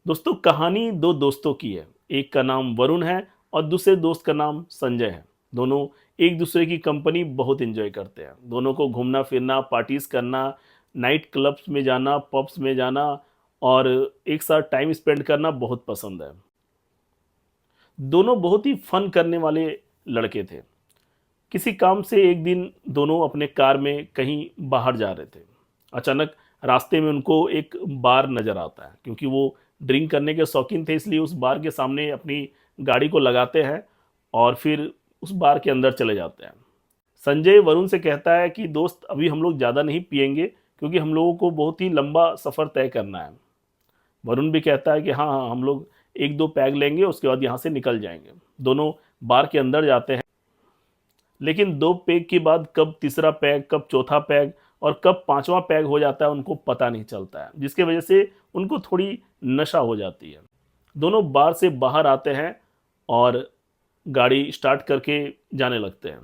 दोस्तों, कहानी दो दोस्तों की है। एक का नाम वरुण है और दूसरे दोस्त का नाम संजय है। दोनों एक दूसरे की कंपनी बहुत एंजॉय करते हैं। दोनों को घूमना फिरना, पार्टीज करना, नाइट क्लब्स में जाना, पब्स में जाना और एक साथ टाइम स्पेंड करना बहुत पसंद है। दोनों बहुत ही फन करने वाले लड़के थे। किसी काम से एक दिन दोनों अपने कार में कहीं बाहर जा रहे थे। अचानक रास्ते में उनको एक बार नजर आता है। क्योंकि वो ड्रिंक करने के शौकीन थे, इसलिए उस बार के सामने अपनी गाड़ी को लगाते हैं और फिर उस बार के अंदर चले जाते हैं। संजय वरुण से कहता है कि दोस्त, अभी हम लोग ज़्यादा नहीं पिएंगे क्योंकि हम लोगों को बहुत ही लंबा सफ़र तय करना है। वरुण भी कहता है कि हाँ हाँ, हम लोग एक दो पैग लेंगे, उसके बाद यहाँ से निकल जाएंगे। दोनों बार के अंदर जाते हैं, लेकिन दो पैग के बाद कब तीसरा पैग, कब चौथा पैग और कब पांचवा पैग हो जाता है उनको पता नहीं चलता है, जिसकी वजह से उनको थोड़ी नशा हो जाती है। दोनों बार से बाहर आते हैं और गाड़ी स्टार्ट करके जाने लगते हैं।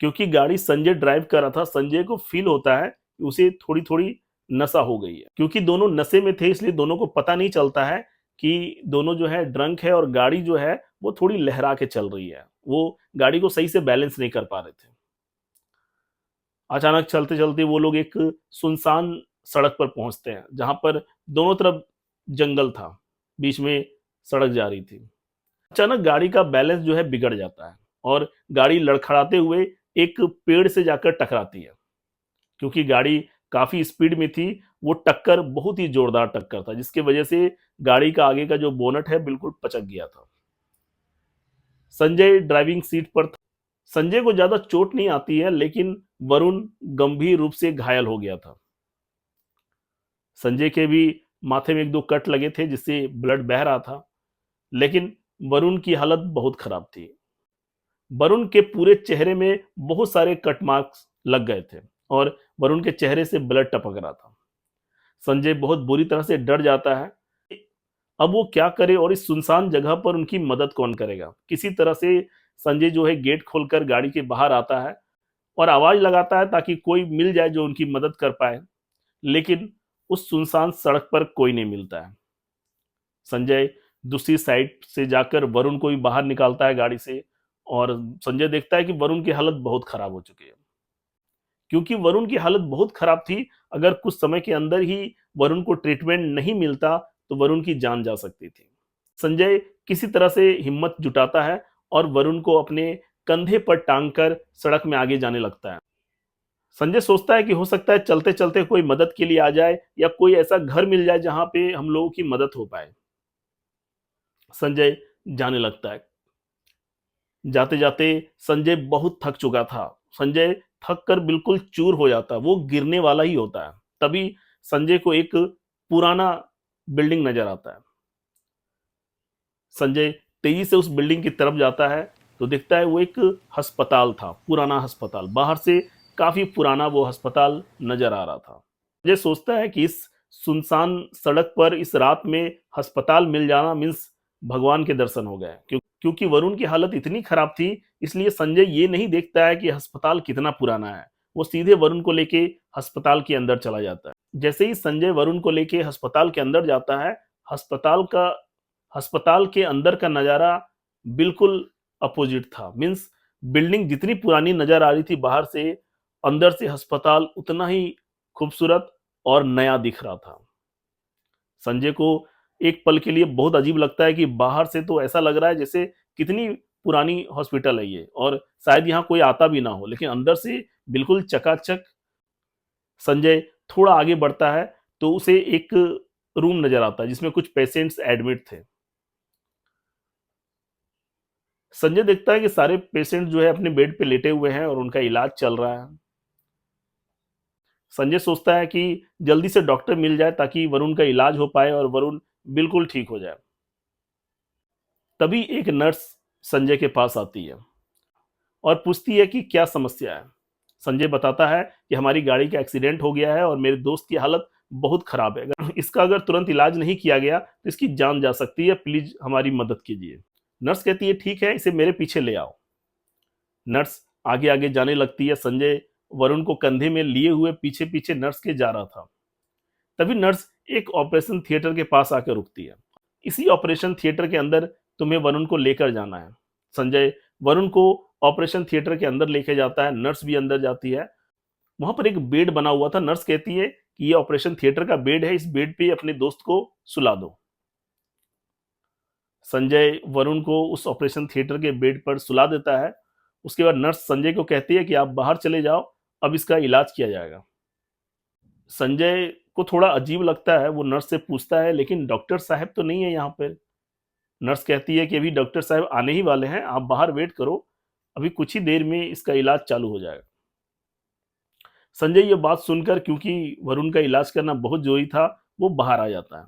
क्योंकि गाड़ी संजय ड्राइव कर रहा था, संजय को फील होता है कि उसे थोड़ी थोड़ी नशा हो गई है। क्योंकि दोनों नशे में थे, इसलिए दोनों को पता नहीं चलता है कि दोनों जो है ड्रंक है और गाड़ी जो है वो थोड़ी लहरा के चल रही है। वो गाड़ी को सही से बैलेंस नहीं कर पा रहे थे। अचानक चलते चलते वो लोग एक सुनसान सड़क पर पहुंचते हैं, जहां पर दोनों तरफ जंगल था, बीच में सड़क जा रही थी। अचानक गाड़ी का बैलेंस जो है बिगड़ जाता है और गाड़ी लड़खड़ाते हुए एक पेड़ से जाकर टकराती है। क्योंकि गाड़ी काफी स्पीड में थी, वो टक्कर बहुत ही जोरदार टक्कर था, जिसकी वजह से गाड़ी का आगे का जो बोनट है बिल्कुल पचक गया था। संजय ड्राइविंग सीट पर था। संजय को ज्यादा चोट नहीं आती है, लेकिन वरुण गंभीर रूप से घायल हो गया था। संजय के भी माथे में एक दो कट लगे थे, जिससे ब्लड बह रहा था। लेकिन वरुण की हालत बहुत खराब थी। वरुण के पूरे चेहरे में बहुत सारे कट मार्क्स लग गए थे और वरुण के चेहरे से ब्लड टपक रहा था। संजय बहुत बुरी तरह से डर जाता है। अब वो क्या करे और इस सुनसान जगह पर उनकी मदद कौन करेगा। किसी तरह से संजय जो है गेट खोलकर गाड़ी के बाहर आता है और आवाज लगाता है ताकि कोई मिल जाए जो उनकी मदद कर पाए। लेकिन उस सुनसान सड़क पर कोई नहीं मिलता है। संजय दूसरी साइड से जाकर वरुण को भी बाहर निकालता है गाड़ी से और संजय देखता है कि वरुण की हालत बहुत खराब हो चुकी है। क्योंकि वरुण की हालत बहुत खराब थी, अगर कुछ समय के अंदर ही वरुण को ट्रीटमेंट नहीं मिलता तो वरुण की जान जा सकती थी। संजय किसी तरह से हिम्मत जुटाता है और वरुण को अपने कंधे पर टांग कर सड़क में आगे जाने लगता है। संजय सोचता है कि हो सकता है चलते चलते कोई मदद के लिए आ जाए या कोई ऐसा घर मिल जाए जहां पे हम लोगों की मदद हो पाए। संजय जाने लगता है। जाते जाते संजय बहुत थक चुका था। संजय थक कर बिल्कुल चूर हो जाता है, वो गिरने वाला ही होता है। तभी संजय को एक पुराना बिल्डिंग नजर आता है। संजय तेजी से उस बिल्डिंग की तरफ जाता है तो दिखता है वो एक अस्पताल था, पुराना अस्पताल। बाहर से काफी पुराना वो अस्पताल नजर आ रहा था। संजय सोचता है कि इस सुनसान सड़क पर इस रात में अस्पताल मिल जाना मीन्स भगवान के दर्शन हो गए। क्योंकि वरुण की हालत इतनी खराब थी, इसलिए संजय ये नहीं देखता है कि अस्पताल कितना पुराना है। वो सीधे वरुण को लेके अस्पताल के अंदर चला जाता है। जैसे ही संजय वरुण को लेके अस्पताल के अंदर जाता है, अस्पताल का अस्पताल के अंदर का नज़ारा बिल्कुल अपोजिट था। मीन्स बिल्डिंग जितनी पुरानी नज़र आ रही थी बाहर से, अंदर से अस्पताल उतना ही खूबसूरत और नया दिख रहा था। संजय को एक पल के लिए बहुत अजीब लगता है कि बाहर से तो ऐसा लग रहा है जैसे कितनी पुरानी हॉस्पिटल है ये और शायद यहाँ कोई आता भी ना हो, लेकिन अंदर से बिल्कुल चकाचक। संजय थोड़ा आगे बढ़ता है तो उसे एक रूम नज़र आता है जिसमें कुछ पेशेंट्स एडमिट थे। संजय देखता है कि सारे पेशेंट जो है अपने बेड पे लेटे हुए हैं और उनका इलाज चल रहा है। संजय सोचता है कि जल्दी से डॉक्टर मिल जाए ताकि वरुण का इलाज हो पाए और वरुण बिल्कुल ठीक हो जाए। तभी एक नर्स संजय के पास आती है और पूछती है कि क्या समस्या है। संजय बताता है कि हमारी गाड़ी का एक्सीडेंट हो गया है और मेरे दोस्त की हालत बहुत खराब है। इसका अगर तुरंत इलाज नहीं किया गया तो इसकी जान जा सकती है, प्लीज हमारी मदद कीजिए। नर्स कहती है ठीक है, इसे मेरे पीछे ले आओ। नर्स आगे आगे जाने लगती है। संजय वरुण को कंधे में लिए हुए पीछे पीछे नर्स के जा रहा था। तभी नर्स एक ऑपरेशन थिएटर के पास आकर रुकती है। इसी ऑपरेशन थिएटर के अंदर तुम्हें वरुण को लेकर जाना है। संजय वरुण को ऑपरेशन थिएटर के अंदर लेके जाता है, नर्स भी अंदर जाती है। वहां पर एक बेड बना हुआ था। नर्स कहती है कि ये ऑपरेशन थिएटर का बेड है, इस बेड पे अपने दोस्त को सुला दो। संजय वरुण को उस ऑपरेशन थिएटर के बेड पर सुला देता है। उसके बाद नर्स संजय को कहती है कि आप बाहर चले जाओ, अब इसका इलाज किया जाएगा। संजय को थोड़ा अजीब लगता है, वो नर्स से पूछता है लेकिन डॉक्टर साहब तो नहीं है यहाँ पर। नर्स कहती है कि अभी डॉक्टर साहब आने ही वाले हैं, आप बाहर वेट करो, अभी कुछ ही देर में इसका इलाज चालू हो जाएगा। संजय ये बात सुनकर, क्योंकि वरुण का इलाज करना बहुत जरूरी था, वो बाहर आ जाता है।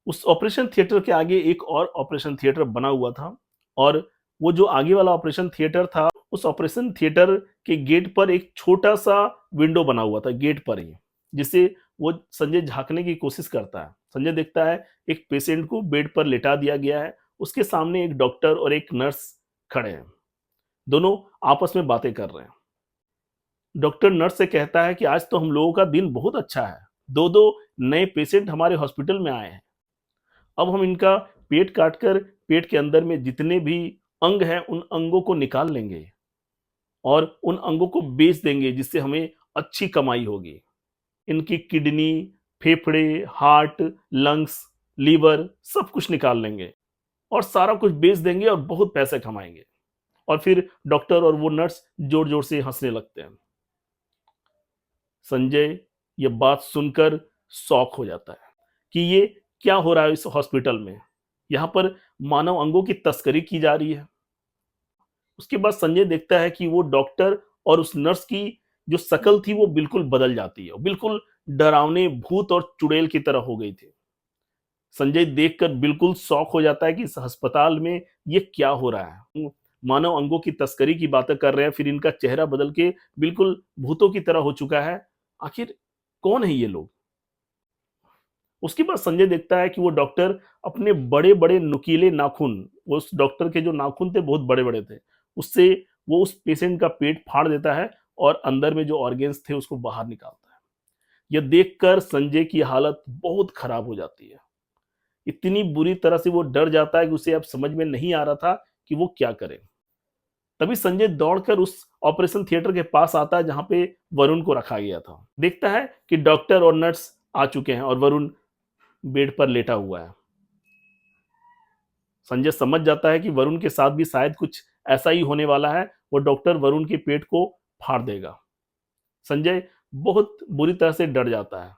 उस ऑपरेशन थिएटर के आगे एक और ऑपरेशन थिएटर बना हुआ था, और वो जो आगे वाला ऑपरेशन थिएटर था, उस ऑपरेशन थिएटर के गेट पर एक छोटा सा विंडो बना हुआ था, गेट पर ही, जिससे वो संजय झांकने की कोशिश करता है। संजय देखता है एक पेशेंट को बेड पर लेटा दिया गया है, उसके सामने एक डॉक्टर और एक नर्स खड़े हैं। दोनों आपस में बातें कर रहे हैं। डॉक्टर नर्स से कहता है कि आज तो हम लोगों का दिन बहुत अच्छा है, दो दो नए पेशेंट हमारे हॉस्पिटल में आए हैं। अब हम इनका पेट काटकर पेट के अंदर में जितने भी अंग हैं उन अंगों को निकाल लेंगे और उन अंगों को बेच देंगे, जिससे हमें अच्छी कमाई होगी। इनकी किडनी, फेफड़े, हार्ट, लंग्स, लीवर सब कुछ निकाल लेंगे और सारा कुछ बेच देंगे और बहुत पैसे कमाएंगे। और फिर डॉक्टर और वो नर्स जोर जोर से हंसने लगते हैं। संजय ये बात सुनकर शॉक हो जाता है कि ये क्या हो रहा है इस हॉस्पिटल में। यहाँ पर मानव अंगों की तस्करी की जा रही है। उसके बाद संजय देखता है कि वो डॉक्टर और उस नर्स की जो शक्ल थी वो बिल्कुल बदल जाती है, बिल्कुल डरावने भूत और चुड़ैल की तरह हो गई थी। संजय देखकर बिल्कुल शॉक हो जाता है कि इस अस्पताल में ये क्या हो रहा है। मानव अंगों की तस्करी की बातें कर रहे हैं, फिर इनका चेहरा बदल के बिल्कुल भूतों की तरह हो चुका है। आखिर कौन है ये लोग? उसके बाद संजय देखता है कि वो डॉक्टर अपने बड़े-बड़े नुकीले नाखून, उस डॉक्टर के जो नाखून थे बहुत बड़े-बड़े थे, उससे वो उस पेशेंट का पेट फाड़ देता है और अंदर में जो ऑर्गन्स थे उसको बाहर निकालता है। यह देखकर संजय की हालत बहुत खराब हो जाती है। इतनी बुरी तरह से वो डर जाता है कि उसे अब समझ में नहीं आ रहा था कि वो क्या करे। तभी संजय दौड़कर उस ऑपरेशन थिएटर के पास आता है जहां पे वरुण को रखा गया था। देखता है कि डॉक्टर और नर्स आ चुके हैं और वरुण बेड पर लेटा हुआ है। संजय समझ जाता है कि वरुण के साथ भी शायद कुछ ऐसा ही होने वाला है, वो डॉक्टर वरुण के पेट को फाड़ देगा। संजय बहुत बुरी तरह से डर जाता है।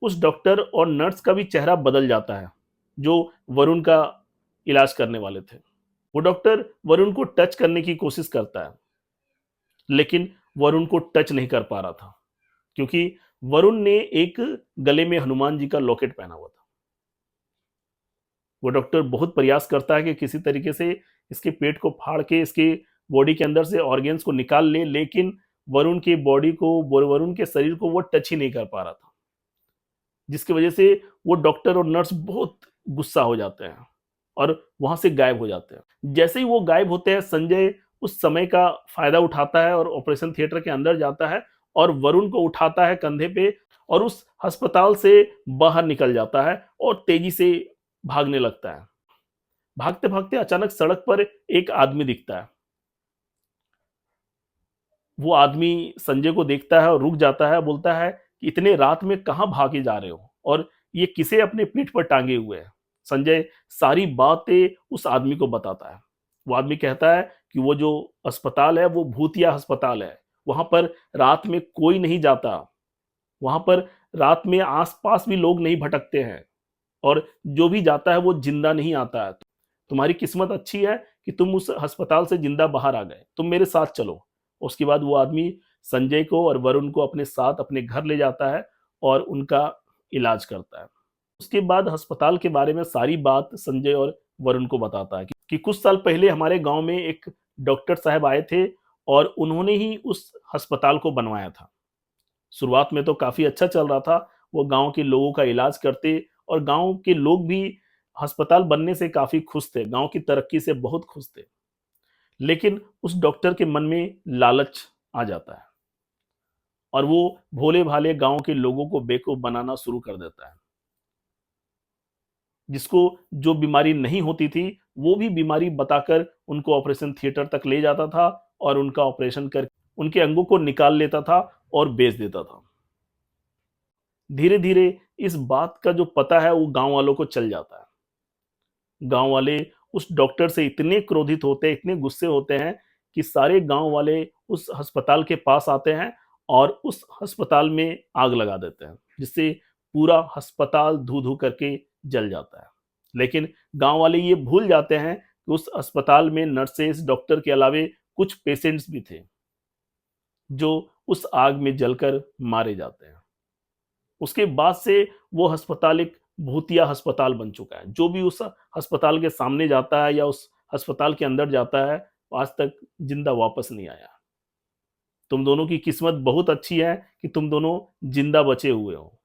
उस डॉक्टर और नर्स का भी चेहरा बदल जाता है, जो वरुण का इलाज करने वाले थे। वो डॉक्टर वरुण को टच करने की कोशिश करता है, लेकिन वरुण को टच नहीं कर पा रहा था, क्योंकि वरुण ने एक गले में हनुमान जी का लॉकेट पहना हुआ था। वो डॉक्टर बहुत प्रयास करता है कि किसी तरीके से इसके पेट को फाड़ के इसके बॉडी के अंदर से ऑर्गन्स को निकाल ले, लेकिन वरुण की बॉडी को, वरुण के शरीर को वो टच ही नहीं कर पा रहा था, जिसकी वजह से वो डॉक्टर और नर्स बहुत गुस्सा हो जाते हैं और वहां से गायब हो जाते हैं। जैसे ही वो गायब होते हैं, संजय उस समय का फायदा उठाता है और ऑपरेशन थिएटर के अंदर जाता है और वरुण को उठाता है कंधे पे और उस अस्पताल से बाहर निकल जाता है और तेजी से भागने लगता है। भागते भागते अचानक सड़क पर एक आदमी दिखता है। वो आदमी संजय को देखता है और रुक जाता है, बोलता है कि इतने रात में कहाँ भागे जा रहे हो और ये किसे अपने पीठ पर टांगे हुए हैं। संजय सारी बातें उस आदमी को बताता है। वो आदमी कहता है कि वो जो अस्पताल है वो भूतिया अस्पताल है, वहां पर रात में कोई नहीं जाता, वहां पर रात में आसपास भी लोग नहीं भटकते हैं और जो भी जाता है वो जिंदा नहीं आता है। तुम्हारी किस्मत अच्छी है कि तुम उस अस्पताल से जिंदा बाहर आ गए, तुम मेरे साथ चलो। उसके बाद वो आदमी संजय को और वरुण को अपने साथ अपने घर ले जाता है और उनका इलाज करता है। उसके बाद अस्पताल के बारे में सारी बात संजय और वरुण को बताता है कि कुछ साल पहले हमारे गांव में एक डॉक्टर साहब आए थे और उन्होंने ही उस अस्पताल को बनवाया था। शुरुआत में तो काफी अच्छा चल रहा था, वो गांव के लोगों का इलाज करते और गांव के लोग भी अस्पताल बनने से काफी खुश थे, गांव की तरक्की से बहुत खुश थे। लेकिन उस डॉक्टर के मन में लालच आ जाता है। और वो भोले भाले गांव के लोगों को बेवकूफ बनाना शुरू कर देता है। जिसको जो बीमारी नहीं होती थी वो भी बीमारी बताकर उनको ऑपरेशन थिएटर तक ले जाता था और उनका ऑपरेशन कर उनके अंगों को निकाल लेता था और बेच देता था। धीरे धीरे इस बात का जो पता है वो गांव वालों को चल जाता है। गांव वाले उस डॉक्टर से इतने क्रोधित होते हैं, इतने गुस्से होते हैं कि सारे गांव वाले उस अस्पताल के पास आते हैं और उस अस्पताल में आग लगा देते हैं, जिससे पूरा अस्पताल धू धू करके जल जाता है। लेकिन गांव वाले ये भूल जाते हैं कि उस अस्पताल में नर्सेस डॉक्टर के अलावे कुछ पेशेंट्स भी थे जो उस आग में जलकर मारे जाते हैं। उसके बाद से वो अस्पताल एक भूतिया अस्पताल बन चुका है। जो भी उस अस्पताल के सामने जाता है या उस अस्पताल के अंदर जाता है, आज तक जिंदा वापस नहीं आया। तुम दोनों की किस्मत बहुत अच्छी है कि तुम दोनों जिंदा बचे हुए हो।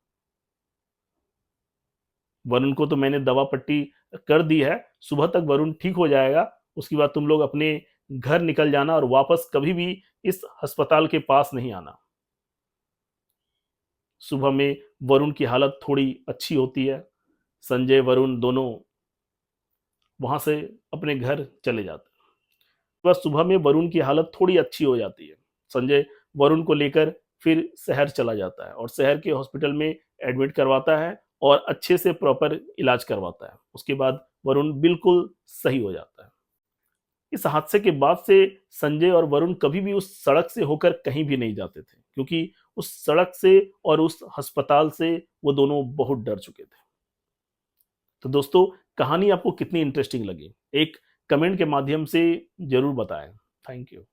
वरुण को तो मैंने दवा पट्टी कर दी है, सुबह तक वरुण ठीक हो जाएगा। उसके बाद तुम लोग अपने घर निकल जाना और वापस कभी भी इस अस्पताल के पास नहीं आना। सुबह में वरुण की हालत थोड़ी अच्छी होती है। संजय वरुण दोनों वहां से अपने घर चले जाते हैं। बस सुबह में वरुण की हालत थोड़ी अच्छी हो जाती है। संजय वरुण को लेकर फिर शहर चला जाता है और शहर के हॉस्पिटल में एडमिट करवाता है और अच्छे से प्रॉपर इलाज करवाता है। उसके बाद वरुण बिल्कुल सही हो जाता है। इस हादसे के बाद से संजय और वरुण कभी भी उस सड़क से होकर कहीं भी नहीं जाते थे, क्योंकि उस सड़क से और उस अस्पताल से वो दोनों बहुत डर चुके थे। तो दोस्तों, कहानी आपको कितनी इंटरेस्टिंग लगी, एक कमेंट के माध्यम से जरूर बताएं। Thank you.